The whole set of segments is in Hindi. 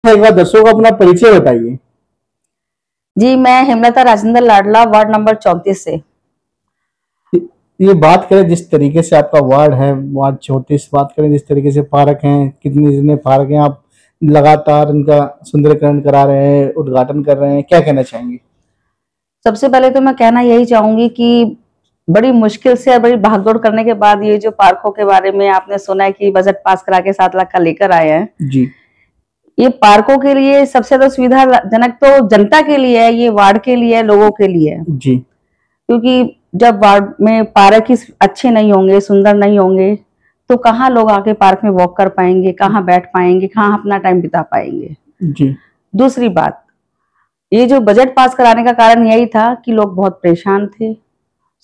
एक बार दर्शकों को अपना परिचय बताइए। जी, मैं हेमलता राजेंद्र लाडला, वार्ड नंबर 34 से। ये बात करें जिस तरीके से आपका वार्ड है, वार्ड 34, बात करें जिस तरीके से पार्क हैं, कितने जितने पार्क हैं, आप लगातार इनका सुंदरीकरण करा रहे हैं, उद्घाटन कर रहे हैं, क्या कहना चाहेंगे? सबसे पहले तो मैं कहना यही चाहूंगी कि बड़ी मुश्किल से और बड़ी भागदौड़ करने के बाद ये जो पार्कों के बारे में आपने सुना है कि बजट पास करा के 7 लाख का लेकर आए हैं। जी। ये पार्कों के लिए सबसे ज्यादा सुविधाजनक तो जनता के लिए है, ये वार्ड के लिए है, लोगों के लिए है। जी। क्योंकि जब वार्ड में पार्क ही अच्छे नहीं होंगे, सुंदर नहीं होंगे, तो कहाँ लोग आके पार्क में वॉक कर पाएंगे, कहाँ बैठ पाएंगे, कहाँ अपना टाइम बिता पाएंगे। जी। दूसरी बात, ये जो बजट पास कराने का कारण यही था कि लोग बहुत परेशान थे।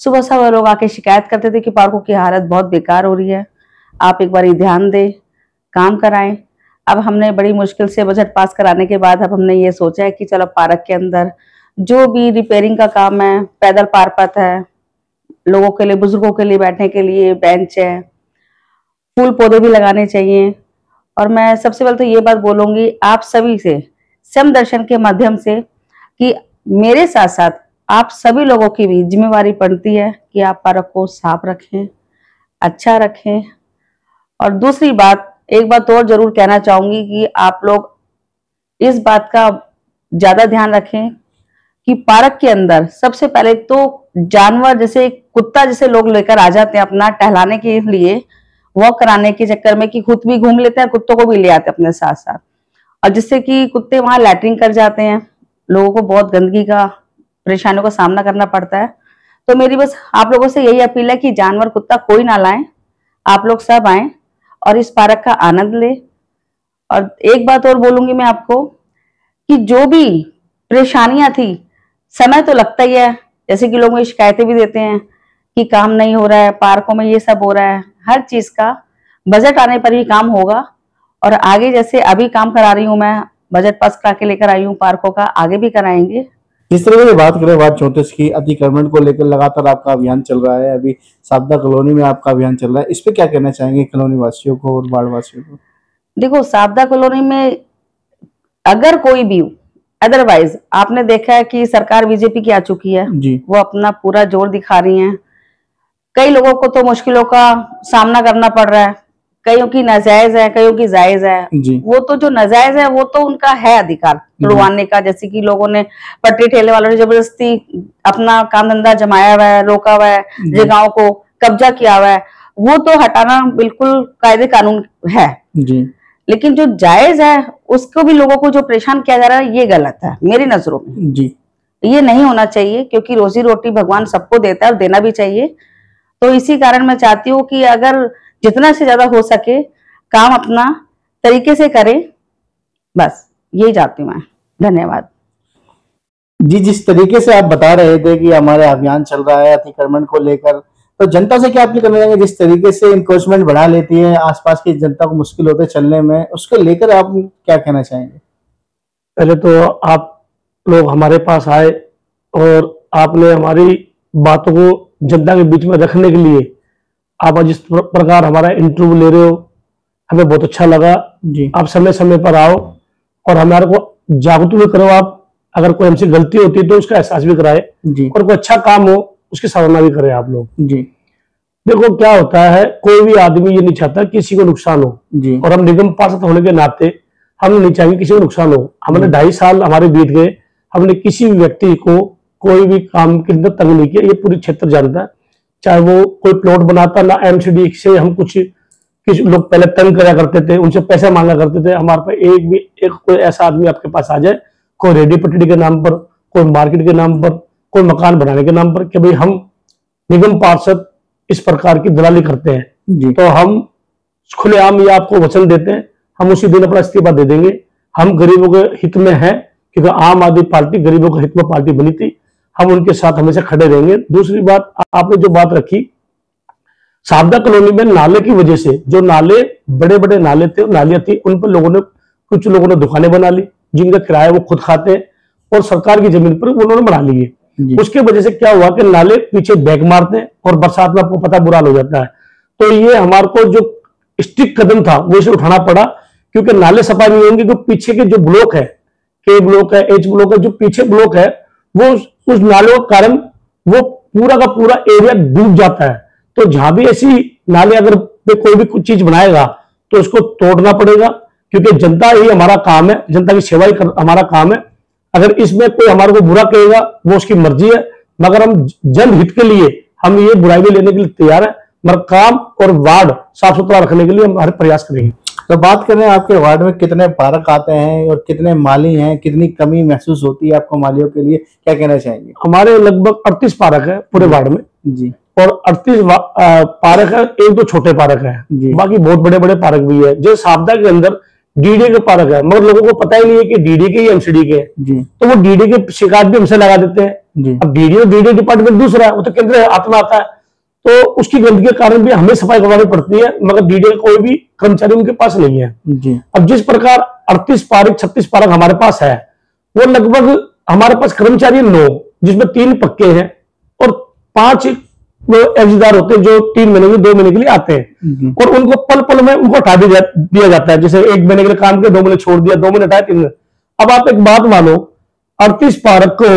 सुबह सुबह लोग आके शिकायत करते थे कि पार्कों की हालत बहुत बेकार हो रही है, आप एक बार ध्यान दें, काम कराएं। अब हमने बड़ी मुश्किल से बजट पास कराने के बाद अब हमने ये सोचा है कि चलो पार्क के अंदर जो भी रिपेयरिंग का काम है, पैदल पार्क है, लोगों के लिए, बुजुर्गों के लिए बैठने के लिए बेंच है, फूल पौधे भी लगाने चाहिए। और मैं सबसे पहले तो ये बात बोलूंगी आप सभी से, सम दर्शन के माध्यम से, कि मेरे साथ साथ आप सभी लोगों की भी जिम्मेवारी पड़ती है कि आप पार्क को साफ रखें, अच्छा रखें। और दूसरी बात, एक बात और जरूर कहना चाहूंगी कि आप लोग इस बात का ज्यादा ध्यान रखें कि पार्क के अंदर सबसे पहले तो जानवर, जैसे कुत्ता जैसे लोग लेकर आ जाते हैं अपना टहलाने के लिए, वॉक कराने के चक्कर में, कि खुद भी घूम लेते हैं, कुत्तों को भी ले आते हैं अपने साथ साथ, और जिससे कि कुत्ते वहां लैट्रिन कर जाते हैं, लोगों को बहुत गंदगी का, परेशानियों का सामना करना पड़ता है। तो मेरी बस आप लोगों से यही अपील है कि जानवर कुत्ता कोई ना लाएं, आप लोग सब आए और इस पार्क का आनंद ले। और एक बात और बोलूंगी मैं आपको कि जो भी परेशानियां थी, समय तो लगता ही है, जैसे कि लोग मुझे शिकायतें भी देते हैं कि काम नहीं हो रहा है, पार्कों में ये सब हो रहा है, हर चीज का बजट आने पर ही काम होगा। और आगे जैसे अभी काम करा रही हूं मैं, बजट पास करा के लेकर आई हूँ पार्कों का, आगे भी कराएंगे। जिस तरह से बात करें वार्ड 34 की, अतिक्रमण को लेकर लगातार आपका अभियान चल रहा है, अभी साबदा कॉलोनी में आपका अभियान चल रहा है, इस पे क्या कहना चाहेंगे कॉलोनी वासियों को और वार्ड वासियों को? देखो, साबदा कॉलोनी में अगर कोई भी, अदरवाइज आपने देखा है कि सरकार बीजेपी की आ चुकी है जी। वो अपना पूरा जोर दिखा रही है। कई लोगों को तो मुश्किलों का सामना करना पड़ रहा है, कईयों की नाजायज है, कईयों की जायज है। वो तो जो नाजायज है वो तो उनका है अधिकार तुड़वाने का, जैसे कि लोगों ने, पटरी ठेले वालों ने जबरदस्ती अपना काम धंधा जमाया हुआ है, रोका हुआ है, जगहों को कब्जा किया हुआ है, वो तो हटाना बिल्कुल कायदे कानून है जी। लेकिन जो जायज है उसको भी लोगों को जो परेशान किया जा रहा है, ये गलत है मेरी नजरों में जी। ये नहीं होना चाहिए, क्योंकि रोजी रोटी भगवान सबको देता है और देना भी चाहिए। तो इसी कारण मैं चाहती हूँ कि अगर जितना से ज्यादा हो सके काम अपना तरीके से करें, बस यही चाहती हूँ मैं। धन्यवाद जी। जिस तरीके से आप बता रहे थे कि हमारा अभियान चल रहा है अतिक्रमण को लेकर, तो जनता से क्या अपील करना चाहेंगे? जिस तरीके से इंक्रोचमेंट बढ़ा लेती है, आसपास की जनता को मुश्किल होता है चलने में, उसको लेकर आप क्या कहना चाहेंगे? पहले तो आप लोग हमारे पास आए और आपने हमारी बातों को जनता के बीच में रखने के लिए आप जिस प्रकार हमारा इंटरव्यू ले रहे हो, हमें बहुत अच्छा लगा जी। आप समय समय पर आओ और हमारे को जागरूक भी करो। आप अगर कोई हमसे गलती होती है तो उसका एहसास भी कराए जी। और कोई अच्छा काम हो उसकी सराहना भी करें आप लोग जी। देखो क्या होता है, कोई भी आदमी ये नहीं चाहता किसी को नुकसान हो जी। और हम निगम पार्षद होने के नाते हम नहीं चाहेंगे किसी को नुकसान हो। हमने 2.5 साल हमारे बीत गए, हमने किसी भी व्यक्ति को कोई भी काम के अंदर तंग नहीं किया। ये पूरी क्षेत्र जानता है, चाहे वो कोई प्लॉट बनाता ना, एमसीडी से हम कुछ लोग पहले तंग करा करते थे, उनसे पैसा मांगा करते थे। हमारे पास एक कोई ऐसा आदमी आपके पास आ जाए, कोई रेडी पटड़ी के नाम पर, कोई मार्केट के नाम पर, कोई मकान बनाने के नाम पर, कि भाई हम निगम पार्षद इस प्रकार की दलाली करते हैं, तो हम खुलेआम ये आपको वचन देते हैं, हम उसी दिन अपना इस्तीफा दे देंगे। हम गरीबों के हित में हैं, क्योंकि आम आदमी पार्टी गरीबों के हित में पार्टी बनी थी, हम उनके साथ हमेशा खड़े रहेंगे। दूसरी बात, आपने जो बात रखी, साबदा कॉलोनी में नाले की वजह से, जो नाले बड़े बड़े नाले थे, नालियां थी, उन पर कुछ लोगों ने दुकानें बना ली, जिनका किराया वो खुद खाते हैं और सरकार की जमीन पर उन्होंने बना ली है। उसके वजह से क्या हुआ कि नाले पीछे बैक मारते हैं और बरसात में आपको पता बुरा हो जाता है। तो ये हमारे को जो स्ट्रिक्ट कदम था वो इसे उठाना पड़ा क्योंकि नाले सफाई नहीं होंगे, क्योंकि पीछे के जो ब्लॉक है, के ब्लॉक है, एच ब्लॉक है, जो पीछे ब्लॉक है, वो उस नालों के कारण वो पूरा का पूरा एरिया डूब जाता है। तो जहां भी ऐसी नाले अगर कोई भी कुछ चीज बनाएगा तो उसको तोड़ना पड़ेगा, क्योंकि जनता ही हमारा काम है, जनता की सेवा ही हमारा काम है। अगर इसमें कोई हमारे को बुरा कहेगा वो उसकी मर्जी है, मगर हम जनहित के लिए हम ये बुराई भी लेने के लिए तैयार है, मगर काम और वार्ड साफ सुथरा रखने के लिए हम हर प्रयास करेंगे। तो बात करें आपके वार्ड में कितने पार्क आते हैं और कितने माली हैं, कितनी कमी महसूस होती है आपको मालियों के लिए, क्या कहना चाहेंगे? हमारे लगभग 38 पार्क है पूरे वार्ड में जी, और 38 पार्क है, एक दो छोटे पार्क है, बाकी बहुत बड़े बड़े पार्क भी है। जो साबदा के अंदर डीडी के पार्क है, मगर लोगों को पता ही नहीं है कि डीडी के या एमसीडी के हैं, तो वो डीडी के शिकायत भी हमसे लगा देते हैं। अब डीडी डिपार्टमेंट दूसरा है, वो तो केंद्र हाथ में आता है, तो उसकी गंदगी के कारण भी हमें सफाई करवानी पड़ती है, मगर डीडी का कोई भी कर्मचारी उनके पास नहीं है जी। अब जिस प्रकार 38 पार्क 36 पार्क हमारे पास है, वो लगभग हमारे पास कर्मचारी 9, जिसमें 3 पक्के हैं और 5 वो एवजीदार होते हैं जो 3 महीने के 2 महीने के लिए आते हैं, और उनको पल पल में उनको हटा दिया जाता है। जैसे 1 महीने के लिए काम किया, 2 महीने छोड़ दिया, 2 महीने हटाया, 3 महीने। अब आप एक बात मानो, 38 पार्क को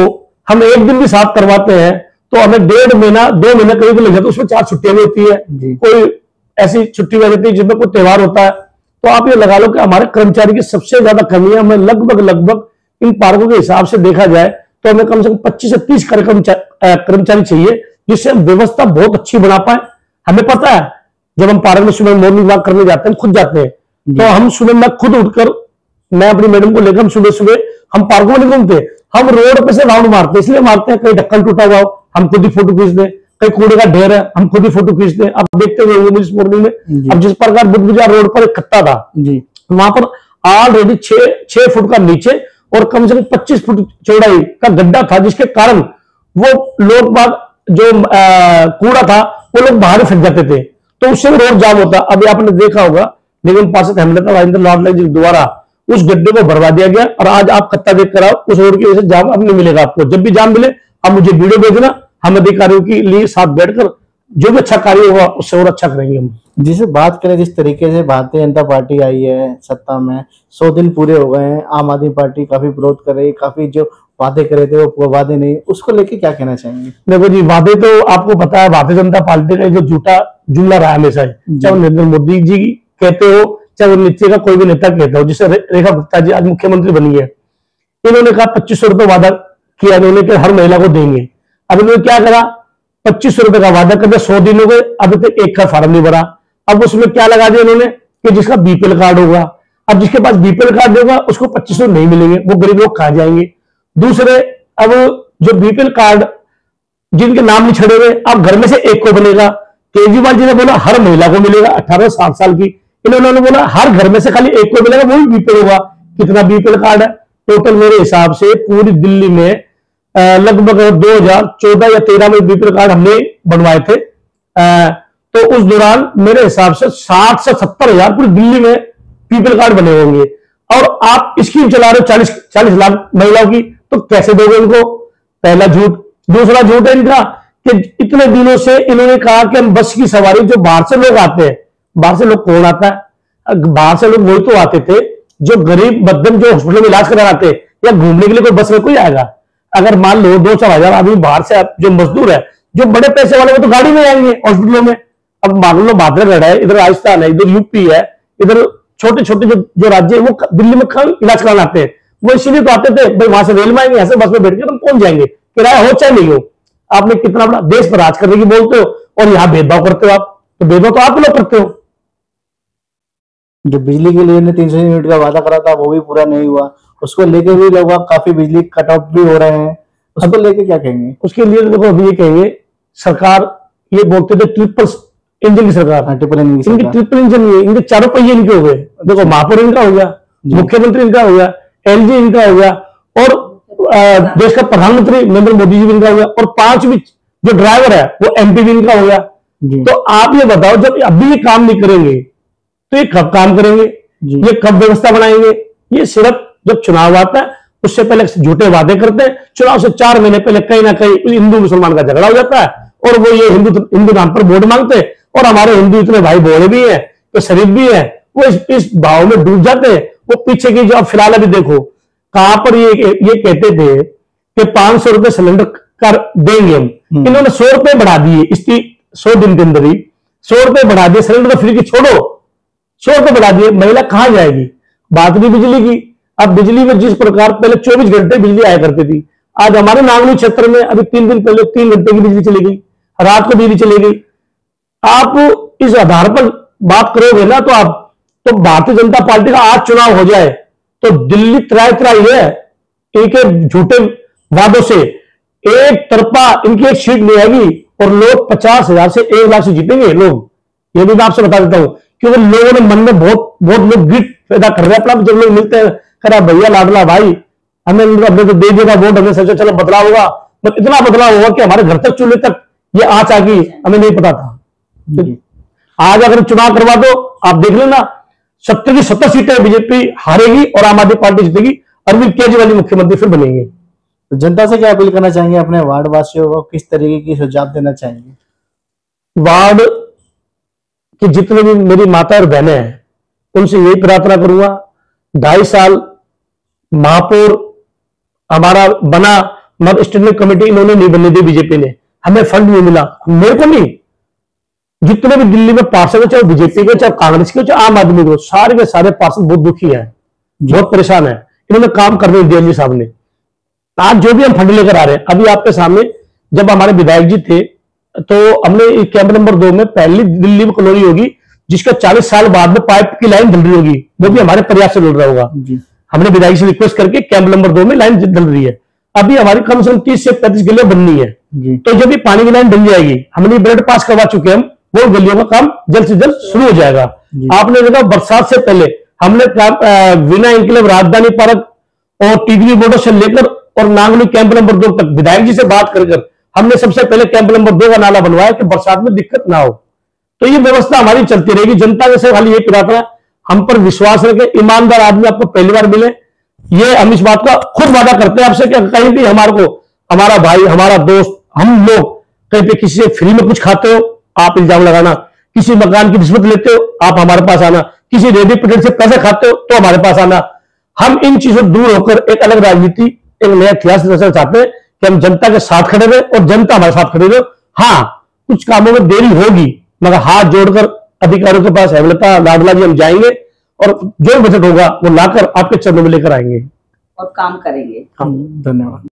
हम एक दिन भी साफ करवाते हैं तो हमें 1.5 महीना 2 महीने करीब लग जाता है। उसमें 4 छुट्टियां भी होती है, कोई ऐसी छुट्टी हो जाती है जिसमें कोई त्योहार होता है। तो आप ये लगा लो कि हमारे कर्मचारी की सबसे ज्यादा कमी है। हमें लगभग इन पार्कों के हिसाब से देखा जाए तो हमें कम से कम 25 से 30 कर्मचारी चाहिए, जिससे हम व्यवस्था बहुत अच्छी बना पाए। हमें पता है जब हम पार्क में सुबह मॉर्निंग वॉक करने जाते हैं, खुद जाते हैं, तो हम सुबह में खुद उठकर, मैं अपनी मैडम को लेकर हम सुबह हम पार्कों में नहीं घूमते, हम रोड पे से राउंड मारते। इसलिए मारते हैं कहीं ढक्कन टूटा हुआ हो हम खुद ही फोटो खींच दें, कहीं कूड़े का ढेर है हम खुद ही फोटो खींच दें। आप देखते हुए इस मॉर्निंग में अब जिस प्रकार बुद्ध बाजार रोड पर एक खत्ता था, वहां पर ऑलरेडी 6 फुट का नीचे और कम से कम 25 फुट चौड़ाई का गड्ढा था, जिसके कारण वो लोग बाग जो कूड़ा था वो लोग बाहर फेंक जाते थे, तो उससे रोड जाम होता। अभी आपने देखा होगा, लेकिन पार्षद हेमलता राजेंद्र लाडले जी द्वारा उस गड्ढे को भरवा दिया गया, और आज आप कत्ता देख कर आओ, उस रोड की वजह से जाम अब नहीं मिलेगा आपको। जब भी जाम मिले आप मुझे वीडियो भेजना, हम अधिकारियों के लिए साथ बैठकर जो भी अच्छा कार्य होगा उससे और अच्छा करेंगे हम। जिसे बात करें जिस तरीके से भारतीय जनता पार्टी आई है सत्ता में, 100 दिन पूरे हो गए हैं, आम आदमी पार्टी काफी विरोध कर रही है, काफी जो वादे करे थे वो वादे नहीं, उसको लेके क्या कहना चाहेंगे? देखो जी, वादे तो आपको पता है भारतीय जनता पार्टी का जो झूठा जुमला रहा हमेशा, चाहे नरेंद्र मोदी जी कहते हो चाहे वो नीचे का कोई भी नेता कहता हो। जैसे रेखा गुप्ता जी आज मुख्यमंत्री बनी है, इन्होंने कहा 2500 रुपए वादा किया इन्होंने कि हर महिला को देंगे। अब इन्होंने क्या करा, 2500 रुपए का वादा कर दिया, 100 दिन हो गए, अभी तक एक का फार्म नहीं भरा। अब उसमें क्या लगा दिया इन्होंने कि जिसका बीपीएल कार्ड होगा, अब जिसके पास बीपीएल कार्ड होगा उसको 2500 नहीं मिलेंगे, वो गरीब लोग कहां जाएंगे। दूसरे, अब जो बीपीएल कार्ड जिनके नाम नहीं छड़े हुए, अब घर में से एक को बनेगा। केजरीवाल जी ने बोला हर महिला को मिलेगा 18 से 60 साल की, इन्होंने बोला हर घर में से खाली एक को मिलेगा, वो भी बीपीएल होगा। कितना बीपीएल कार्ड है टोटल? मेरे हिसाब से पूरी दिल्ली में लगभग 2014 या 13 में बीपीएल कार्ड हमने बनवाए थे, तो उस दौरान मेरे हिसाब से 60 से 70 हजार पूरी दिल्ली में बीपीएल कार्ड बने होंगे। और आप स्कीम चला रहे हो 40 लाख महिलाओं की, तो कैसे दोगे इनको? पहला झूठ। दूसरा झूठ है इनका कि इतने दिनों से इन्होंने कहा कि हम बस की सवारी, जो बाहर से लोग आते हैं, बाहर से लोग कौन आता है? बाहर से लोग वही तो आते थे जो गरीब मध्यम जो हॉस्पिटल में इलाज कराने आते, या घूमने के लिए कोई बस में कोई आएगा? अगर मान लो 2-4 हजार आदमी बाहर से जो मजदूर है, जो बड़े पैसे वाले वो तो गाड़ी में आएंगे हॉस्पिटलों में। अब मान लो भादरगढ़ है, इधर राजस्थान है, इधर यूपी है, इधर छोटे छोटे जो राज्य है वो दिल्ली में इलाज कराने आते हैं, वो इसीलिए तो आते थे भाई वहां से रेल में आएंगे, ऐसे बस में बैठ के हम पहुंच जाएंगे, किराया हो चाहे नहीं हो। आपने कितना बड़ा देश पर राज करने की बोलते हो और यहाँ भेदभाव करते हो। आप तो भेदभाव तो आप लोग करते हो। जो बिजली के लिए 300 यूनिट का वादा करा था वो भी पूरा नहीं हुआ, उसको लेके भी लोग काफी बिजली कट ऑफ भी हो रहे हैं, उसको लेके क्या कहेंगे? उसके लिए देखो अभी ये कहेंगे, सरकार ये बोलते थे ट्रिपल इंजन की सरकार, ट्रिपल इंजन की, इनकी ट्रिपल इंजन नहीं है, इनके 4 पहिए इनके हो गए। देखो महापौर इनका हो गया, मुख्यमंत्री इनका हो गया, एलजी इनका हो गया, और देश का प्रधानमंत्री नरेंद्र मोदी जी भी इनका हो गया, और 5 भी जो ड्राइवर है वो एमपी भी इनका हो गया। तो आप ये बताओ, जब अभी ये काम नहीं करेंगे तो ये कब काम करेंगे? ये कब व्यवस्था बनाएंगे? ये सिर्फ जब चुनाव आता है उससे पहले झूठे वादे करते हैं, चुनाव से 4 महीने पहले कहीं ना कहीं हिंदू मुसलमान का झगड़ा हो जाता है, और वो ये हिंदू नाम पर वोट मांगते हैं। और हमारे हिंदू इतने भाई भोले भी हैं, तो शरीफ भी है, वो इस भाव में डूब जाते हैं। वो पीछे की जो अब फिलहाल अभी देखो कहां पर ये कहते थे कि 500 रुपए सिलेंडर कर देंगे हम, इन्होंने 100 रुपए बढ़ा दिए। इसकी 100 दिन के अंदर ही 100 रुपए बढ़ा दिए, सिलेंडर तो फ्री की छोड़ो, 100 रुपए बढ़ा दिए, महिला कहां जाएगी। बात भी बिजली की, अब बिजली में जिस प्रकार पहले 24 घंटे बिजली आया करती थी, आज हमारे नागली क्षेत्र में अभी 3 दिन पहले 3 घंटे की बिजली चली गई, रात को बिजली चली गई। आप इस आधार पर बात करोगे ना तो भारतीय जनता पार्टी का आज चुनाव हो जाए तो दिल्ली त्राई है इनके झूठे वादों से, एक तरफा इनकी एक सीट नहीं आएगी और लोग 50,000 से 1 लाख से जीतेंगे लोग। ये भी मैं आपसे बता देता हूं, क्योंकि लोगों ने मन में बहुत लोग गिट पैदा कर रहे हैं अपना। जब लोग मिलते हैं करा भैया लाडला भाई हमें तो दे देगा वोट, हमें सोचा चलो बदलाव होगा, पर इतना बदलाव होगा कि हमारे घर तक चूल्हे तक ये आंच आ गई, हमें नहीं पता था। आज अगर चुनाव करवा दो आप देख लेना 70 की 70 सीटें बीजेपी हारेगी और आम आदमी पार्टी जीतेगी, अरविंद केजरीवाल मुख्यमंत्री फिर बनेंगे। तो जनता से क्या अपील करना चाहेंगे, अपने वार्ड वासियों को किस तरीके की सुझाव देना चाहेंगे? वार्ड के जितने भी मेरी माता और बहनें हैं उनसे यही प्रार्थना करूंगा, 2.5 साल महापौर हमारा बना मगर स्टैंडिंग कमेटी इन्होंने नहीं बनने दी, बीजेपी ने, हमें फंड नहीं मिला, मेरे को नहीं, जितने भी दिल्ली में पार्षद है, चाहे बीजेपी के, चाहे कांग्रेस के, चाहे आम आदमी के, सारे के सारे पार्षद बहुत दुखी हैं, बहुत परेशान है, इन्होंने काम करने दिया जी साहब ने। आज जो भी हम फंड लेकर आ रहे हैं, अभी आपके सामने जब हमारे विधायक जी थे तो हमने कैंप नंबर 2 में पहली दिल्ली में कॉलोनी होगी जिसका 40 साल बाद में पाइप की लाइन डल रही होगी, वो भी हमारे प्रयास से डल रहा होगा। हमने विधायक से रिक्वेस्ट करके कैंप नंबर 2 में लाइन डल रही है, अभी हमारी कम से कम 30 से 35 गलियां बननी है। तो जब भी पानी की लाइन डल जाएगी, हमने ब्रेड पास करवा चुके हम, वो गलियों का काम जल्द से जल्द शुरू हो जाएगा। आपने देखा बरसात से पहले हमने विना इंक्लेव राजधानी पार्क और टीगरी बॉर्डर से लेकर और नांगली कैंप नंबर 2 तक विधायक जी से बात कर हमने सबसे पहले कैंप नंबर 2 का नाला बनवाया कि बरसात में दिक्कत ना हो। तो ये व्यवस्था हमारी चलती रहेगी। जनता जैसे खाली ये प्रार्थना, हम पर विश्वास रखें, ईमानदार आदमी आपको पहली बार मिले, ये हम इस बात का खुद वादा करते हैं आपसे कि कहीं भी हमारा भाई, हमारा दोस्त, हम लोग कहीं पे किसी से फ्री में कुछ खाते हो आप इल्जाम लगाना, किसी मकान की रिश्वत लेते हो आप हमारे पास आना, किसी रेडी पेटेंट से पैसे खाते हो तो हमारे पास आना। हम इन चीजों दूर होकर एक अलग राजनीति, एक नया इतिहास रचना चाहते हैं कि हम जनता के साथ खड़े रहे और जनता हमारे साथ खड़े रहे। हाँ, कुछ कामों में देरी होगी मगर हाथ जोड़कर अधिकारियों के पास हेमलता लाडला जी हम जाएंगे और जो बजट होगा वो लाकर आपके चरणों में लेकर आएंगे और काम करेंगे। धन्यवाद।